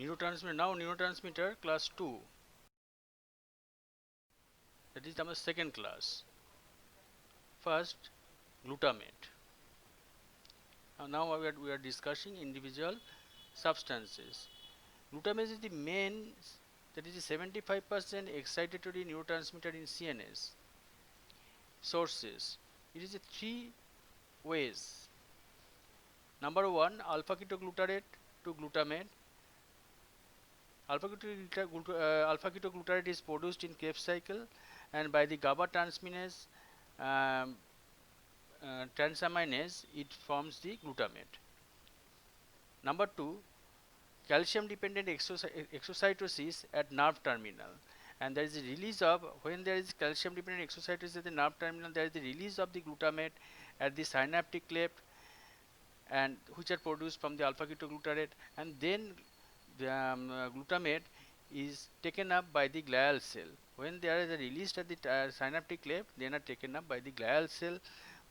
Neurotransmitter, now neurotransmitter class 2, that is our second class. First, glutamate. Now we are discussing individual substances. Glutamate is the main, that is 75% excitatory neurotransmitter in CNS. Sources, it is a three ways. Number one, alpha ketoglutarate to glutamate. Alpha ketoglutarate is produced in Krebs cycle and by the GABA transminase transaminase, it forms the glutamate. Number two, calcium dependent exocytosis at nerve terminal, and there is a release of, when there is calcium dependent exocytosis at the nerve terminal, there is the release of the glutamate at the synaptic cleft, and which are produced from the alpha ketoglutarate, and then the glutamate is taken up by the glial cell. When there is a released at the synaptic cleft, then are taken up by the glial cell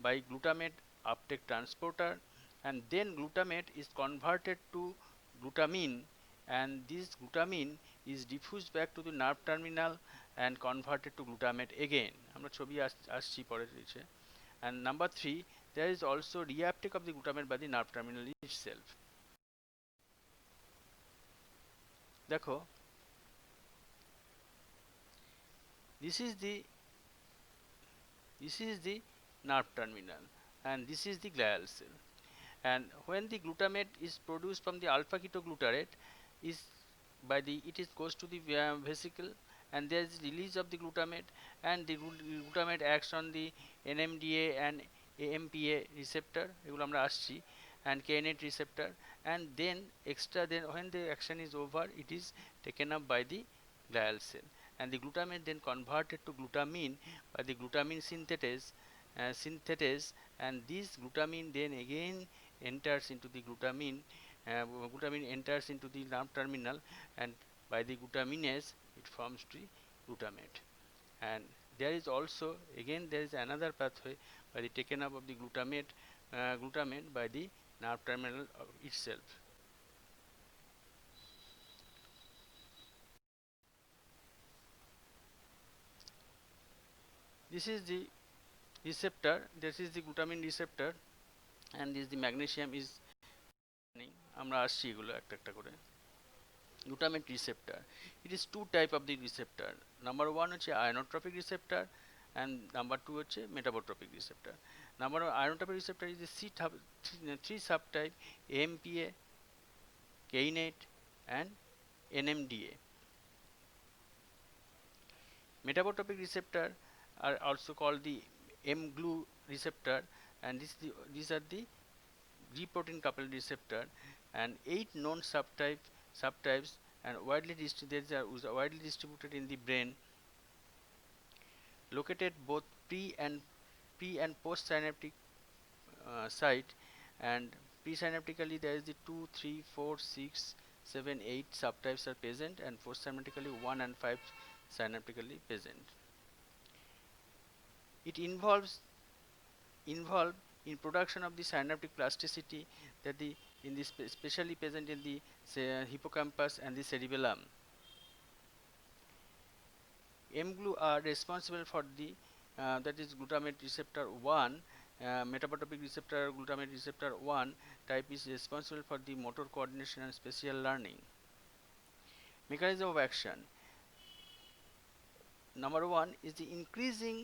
by glutamate uptake transporter, and then glutamate is converted to glutamine, and this glutamine is diffused back to the nerve terminal and converted to glutamate again. আমরা ছবি আসছি পরে দিচ্ছে. And number 3, there is also reuptake of the glutamate by the nerve terminal itself. দেখো, this is the nerve terminal and this is the glial cell, and when the glutamate is produced from the alpha ketoglutarate, is by the, it is goes to the vesicle, and there is release of the glutamate, and the glutamate acts on the NMDA and AMPA receptor, এগুলো আমরা আসছি, and kainate receptor, and then when the action is over, it is taken up by the glial cell, and the glutamate then converted to glutamine by the glutamine synthetase, and this glutamine then again enters into the glutamine enters into the nerve terminal, and by the glutaminase it forms the glutamate. And there is also again there is another pathway by the taken up of the glutamate by the nerve terminal itself. This is the receptor, this is the glutamine receptor, and this is the magnesium is, আমরা আসছি এগুলো একটা একটা করে. Glutamate receptor, it is two type of the receptor. Number one হচ্ছে ionotropic receptor and number two হচ্ছে metabotropic receptor. Number one ionotropic receptor is the three subtype: AMPA, kainate and NMDA. Metabotropic receptor are also called the mGlu receptor, and these are the G protein coupled receptor, and 8 known subtypes and widely distributed in the brain, located both pre and post synaptic site, and presynaptically there is the 2, 3, 4, 6, 7, 8 subtypes are present, and post synaptically 1 and 5 synaptically present. It involved in production of the synaptic plasticity, that especially present in the hippocampus and the cerebellum. mGlu are responsible for the that is glutamate receptor 1, metabotropic receptor glutamate receptor 1 type is responsible for the motor coordination and spatial learning. Mechanism of action: number 1 is the increasing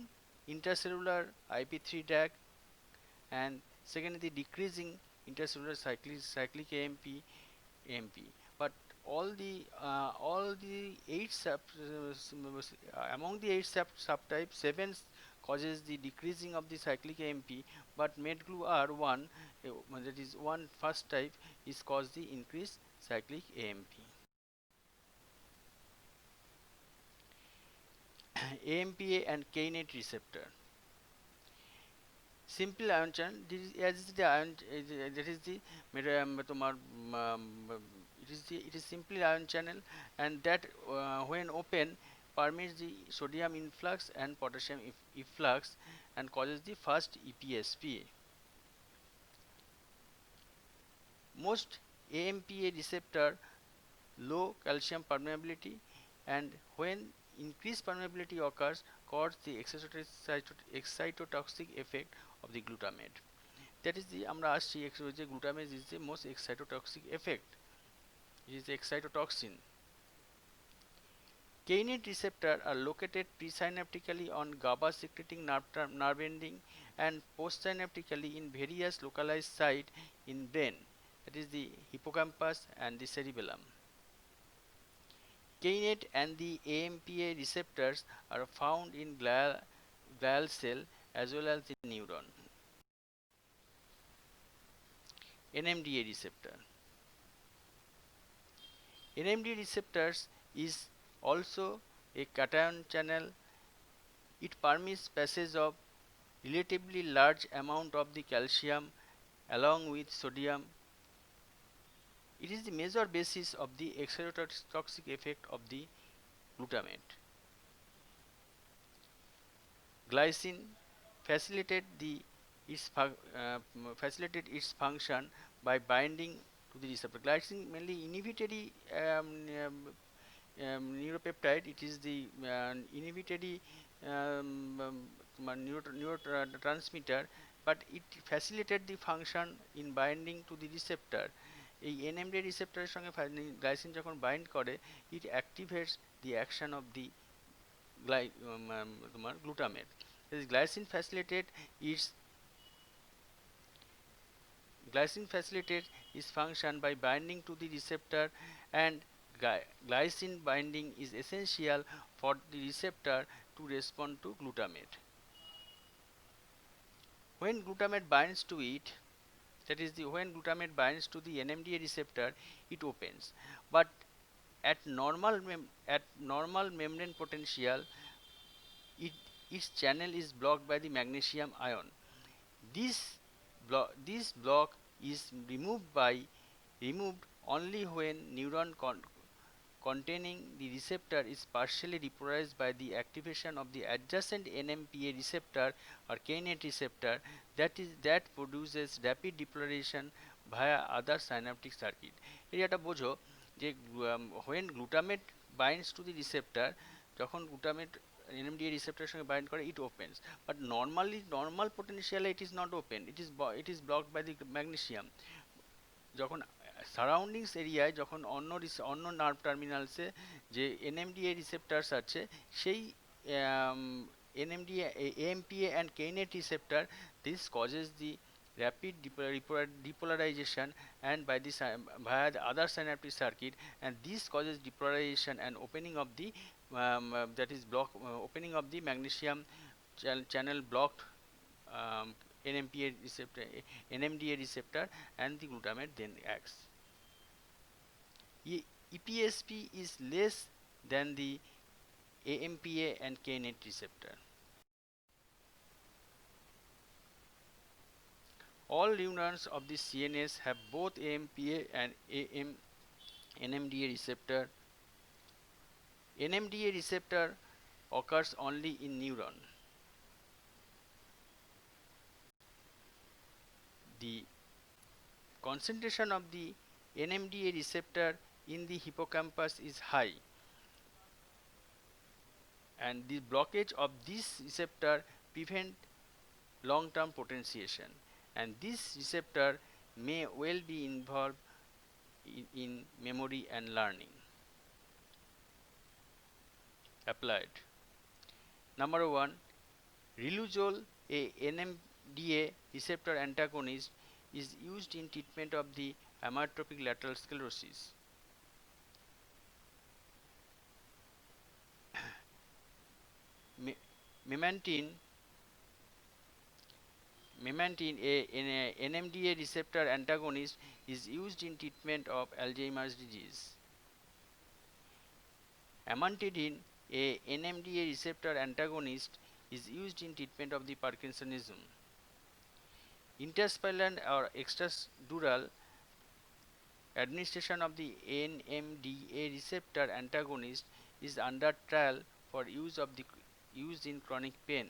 intercellular IP3 DAG, and second is the decreasing intercellular cyclic AMP. But all the 8 among the 8 subtypes, 7 causes the decreasing of the cyclic AMP, but mGlu R1, that is one first type, is cause the increased cyclic AMP. AMPA and kainate receptor. Simple ion channel, it is simple ion channel, and that when open permits the sodium influx and potassium efflux and causes the first EPSP. Most AMPA receptor low calcium permeability, and when increased permeability occurs, cause the excitotoxic effect of the glutamate. That is the আমরা আসছি যে glutamate is the most excitotoxic effect. It is the excitotoxin. Kainate receptors are located presynaptically on GABA secreting nerve ending and postsynaptically in various localized sites in brain, that is the hippocampus and the cerebellum. Kainate and the AMPA receptors are found in glial cell as well as the neuron. NMDA receptor. NMDA receptors is also a cation channel. It permits passage of relatively large amount of the calcium along with sodium. It is the major basis of the excitotoxic effect of the glutamate. Glycine facilitate its function by binding to the receptor. Glycine mainly inhibitory neuropeptide. It is the inhibitory neurotransmitter, but it facilitates the function in binding to the receptor. এই NMDA রিসেপ্টরের সঙ্গে glycine যখন bind করে, it activates the action of the glutamate. This glycine facilitates its function by binding to the receptor, and glycine binding is essential for the receptor to respond to glutamate. When glutamate binds to it, that is when glutamate binds to the NMDA receptor, it opens, but at normal membrane potential, its channel is blocked by the magnesium ion. This block is removed only when neuron containing the receptor is partially repolarized by the activation of the adjacent NMPA receptor or kainate receptor that produces rapid depolarization via other synaptic circuit. এটা বোঝো যে when glutamate binds to the receptor, যখন glutamate NMDA receptor সঙ্গে bind করে, it opens, but normal potential it is not open, it is blocked by the magnesium. যখন surroundings এরিয়ায় যখন অন্য নার্ভ টার্মিনালসে যে NMDA রিসেপ্টারস আছে, সেই NMDA AMPA and kainate receptor, this causes the rapid depolarization and by the via the other synaptic circuit, and this causes depolarization and opening of the that is opening of the magnesium channel blocked NMDA receptor, and the glutamate then acts. EPSP is less than the AMPA and kainate receptor. All neurons of the CNS have both AMPA and NMDA receptor. NMDA receptor occurs only in neuron. The concentration of the NMDA receptor in the hippocampus is high, and the blockage of this receptor prevent long-term potentiation, and this receptor may well be involved in memory and learning. Applied. Number 1, riluzole, a NMDA receptor antagonist, is used in treatment of the amyotrophic lateral sclerosis. Memantine, a NMDA receptor antagonist, is used in treatment of Alzheimer's disease. Amantadine, a NMDA receptor antagonist, is used in treatment of the Parkinsonism. Intraspinal or extradural administration of the NMDA receptor antagonist is under trial for use in chronic pain.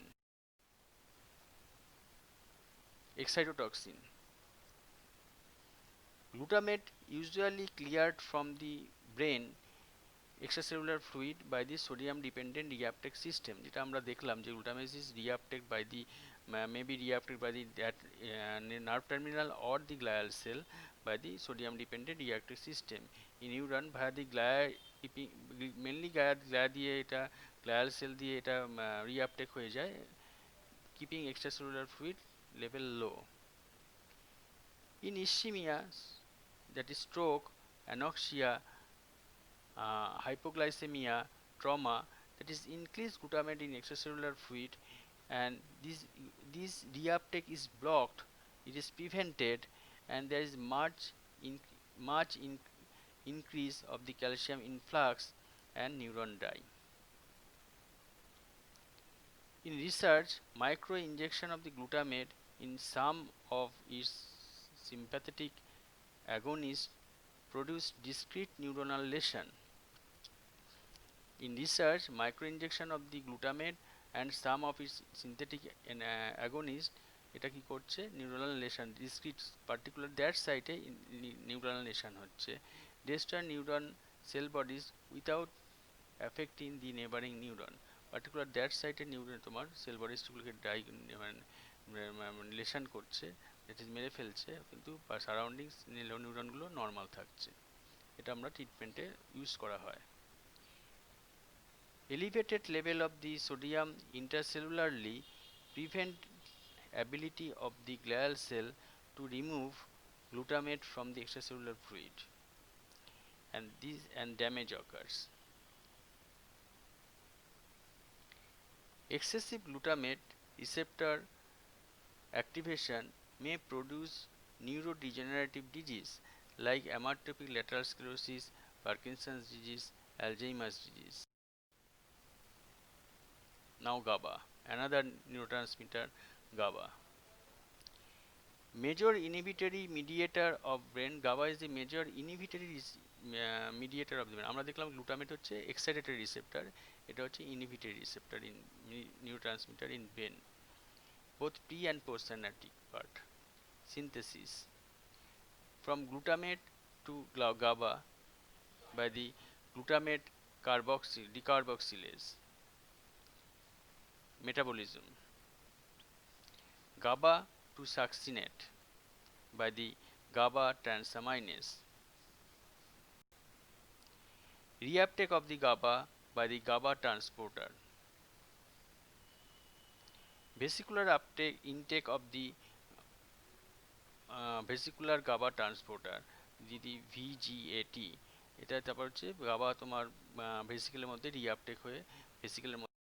Excitotoxin. Glutamate usually cleared from the brain extracellular fluid by the sodium dependent reuptake system, যেটা আমরা দেখলাম যে glutamate is reuptake by the maybe reuptake by the that nerve terminal or the glial cell by the sodium dependent reuptake system in neuron via the glia, mainly glia দিয়ে এটা glial cell দিয়ে এটা reuptake হয়ে যায়, keeping extracellular fluid level low. In ischemia, that is stroke, anoxia, hypoglycemia, trauma, that is increased glutamate in extracellular fluid, and this reuptake is blocked, it is prevented, and there is much increase of the calcium influx and neuron die. In research, micro injection of the glutamate in some of its sympathetic agonists produce discrete neuronal lesion. In research, microinjection of the glutamate and some of its synthetic agonists এটা কি করছে neuronal lesion discrete particular that সাইটে neuronal lesion হচ্ছে, destroy neuron cell bodies without affecting the neighboring neuron, particular that সাইটে neuron তোমার sell বডিজগুলোকে lesson করছে, that is মেরে ফেলছে, কিন্তু সারাউন্ডিংস নিউরনগুলো নর্মাল থাকছে। এটা আমরা ট্রিটমেন্টে ইউজ করা হয়। Elevated level of the sodium intracellularly prevent ability of the glial cell to remove glutamate from the extracellular fluid, and damage occurs. Excessive glutamate receptor activation may produce neurodegenerative disease like amyotrophic lateral sclerosis, Parkinson's disease, Alzheimer's disease. Now GABA, another neurotransmitter, GABA. Major inhibitory mediator of brain, GABA is the major inhibitory mediator of the brain. আমরা দেখলাম glutamate হচ্ছে excitatory receptor, এটা হচ্ছে inhibitory receptor in neurotransmitter in brain, both pre and post synaptic part. Synthesis from glutamate to GABA by the glutamate decarboxylase. Metabolism, GABA to succinate by the GABA transaminase. Reuptake of the GABA by the GABA transporter. Vesicular intake of the vesicular GABA transporter, the VGAT, এটা তারপর হচ্ছে GABA তোমার ভেসিকেলের মধ্যে reuptake হয়ে ভেসিকেলের মধ্যে।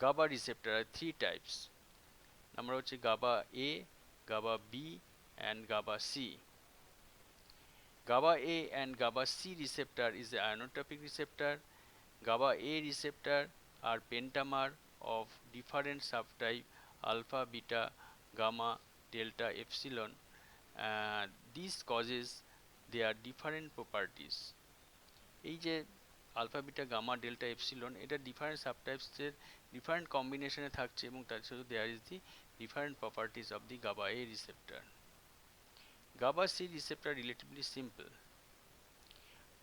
GABA receptor are three types. Number হচ্ছে GABA A, GABA B and GABA C. GABA A and GABA C receptor is the ionotropic receptor. GABA A receptor are pentamer of different subtype alpha, beta, gamma, delta, epsilon. These causes their different properties. এই যে alpha beta gamma delta epsilon এটা different সাবটাইপসের different কম্বিনেশনে থাকছে এবং তার সাথে there is the different properties of the GABA A receptor. GABA C receptor are relatively simple.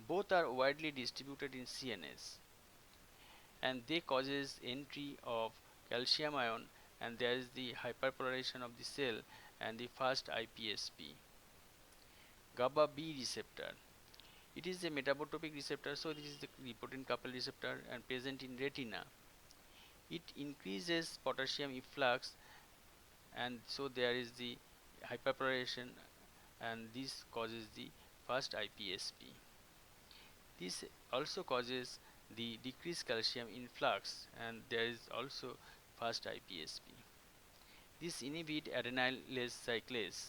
Both are widely distributed in CNS and they causes entry of calcium ion, and there is the hyperpolarization of the cell and the fast IPSP. GABA B receptor, it is a metabotropic receptor, so this is the protein coupled receptor and present in retina. It increases potassium efflux, and so there is the hyperpolarization, and this causes the fast IPSP. This also causes the decreased calcium influx, and there is also fast IPSP. This inhibit adenylase cyclase.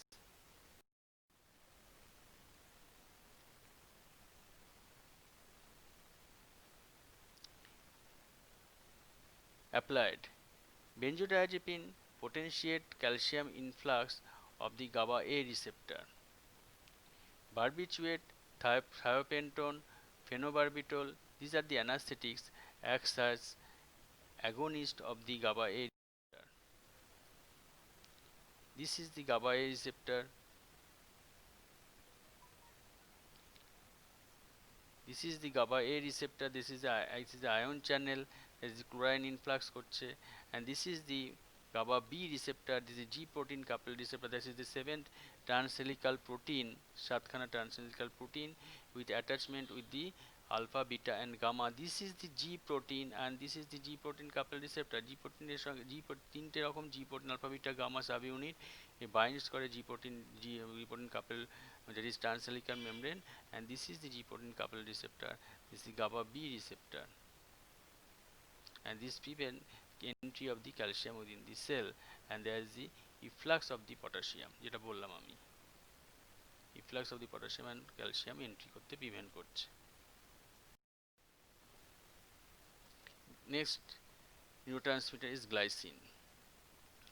Applied, benzodiazepine potentiate calcium influx of the GABA A receptor. Barbiturate, thiopentone, phenobarbital, these are the anesthetics, acts as agonist of the GABA A receptor. This is the GABA A receptor. This is the GABA A receptor. This is the ion channel. There is chlorine influx করছে, and this is the GABA B receptor. This is G protein coupled receptor. This is the seventh transhelical protein, সাতখানা transhelical protein with attachment with the alpha, beta and gamma. This is the G protein, and this is the G protein coupled receptor. G protein এর সঙ্গে তিনটে রকম G protein alpha, beta, gamma subunit binds করে G protein coupled, that is transhelical membrane, and this is the G protein coupled receptor. This is the GABA B receptor, and this prevent entry of the calcium within the cell, and there is the efflux of the potassium, যেটা বললাম আমি, efflux of the potassium and calcium entry করতে prevent করছে. Next neurotransmitter is glycine.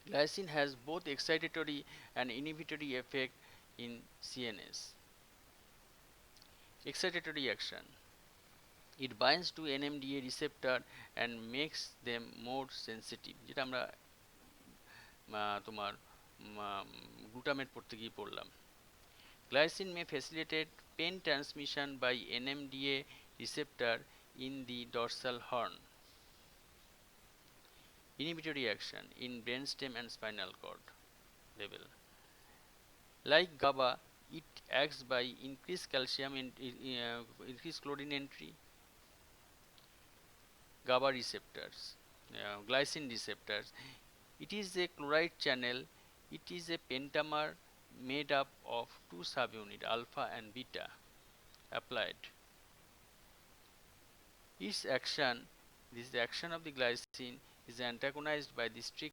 Glycine has both excitatory and inhibitory effect in CNS. Excitatory action: it binds to NMDA receptor and makes them more sensitive, যেটা আমরা তোমার glutamate পড়তে গিয়ে পড়লাম. Glycine may facilitate pain transmission by NMDA receptor in the dorsal horn. Inhibitory action in brainstem and spinal cord level. Like GABA, it acts by increased calcium and increased chlorine entry. GABA receptors, glycine receptors. It is a chloride channel. It is a pentamer made up of two subunits, alpha and beta, applied. Its action, this is the action of the glycine, is antagonized by the strict